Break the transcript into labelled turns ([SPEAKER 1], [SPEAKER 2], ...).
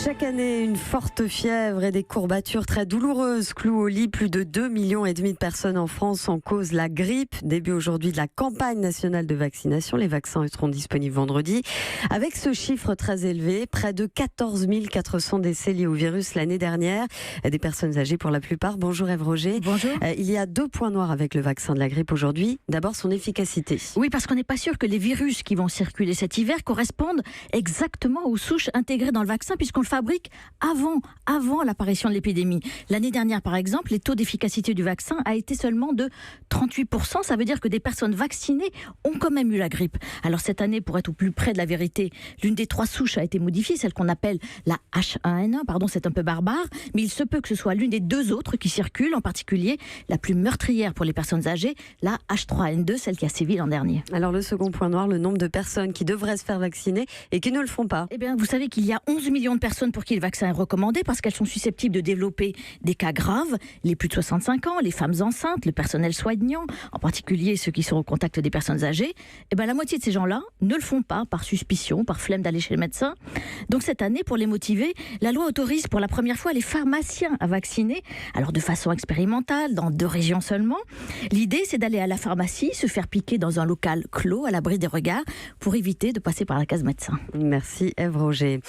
[SPEAKER 1] Chaque année, une forte fièvre et des courbatures très douloureuses clouent au lit plus de 2,5 millions de personnes en France en cause la grippe. Début aujourd'hui de la campagne nationale de vaccination. Les vaccins seront disponibles vendredi. Avec ce chiffre très élevé, près de 14 400 décès liés au virus l'année dernière. Des personnes âgées pour la plupart. Bonjour Ève Roger.
[SPEAKER 2] Bonjour.
[SPEAKER 1] Il y a 2 points noirs avec le vaccin de la grippe aujourd'hui. D'abord son efficacité.
[SPEAKER 2] Oui, parce qu'on n'est pas sûr que les virus qui vont circuler cet hiver correspondent exactement aux souches intégrées dans le vaccin, puisqu'on le fabrique avant l'apparition de l'épidémie. L'année dernière, par exemple, les taux d'efficacité du vaccin a été seulement de 38%. Ça veut dire que des personnes vaccinées ont quand même eu la grippe. Alors cette année, pour être au plus près de la vérité, l'une des 3 souches a été modifiée, celle qu'on appelle la H1N1. Pardon, c'est un peu barbare, mais il se peut que ce soit l'une des 2 autres qui circulent, en particulier la plus meurtrière pour les personnes âgées, la H3N2, celle qui a sévi l'an dernier.
[SPEAKER 1] Alors le second point noir, le nombre de personnes qui devraient se faire vacciner et qui ne le font pas.
[SPEAKER 2] Eh bien, vous savez qu'il y a 11 millions de personnes pour qui le vaccin est recommandé parce qu'elles sont susceptibles de développer des cas graves, les plus de 65 ans, les femmes enceintes, le personnel soignant, en particulier ceux qui sont au contact des personnes âgées. Eh bien, la moitié de ces gens-là ne le font pas par suspicion, par flemme d'aller chez le médecin. Donc cette année, pour les motiver, la loi autorise pour la première fois les pharmaciens à vacciner, alors de façon expérimentale, dans 2 régions seulement. L'idée, c'est d'aller à la pharmacie, se faire piquer dans un local clos, à l'abri des regards, pour éviter de passer par la case médecin.
[SPEAKER 1] Merci Ève Roger.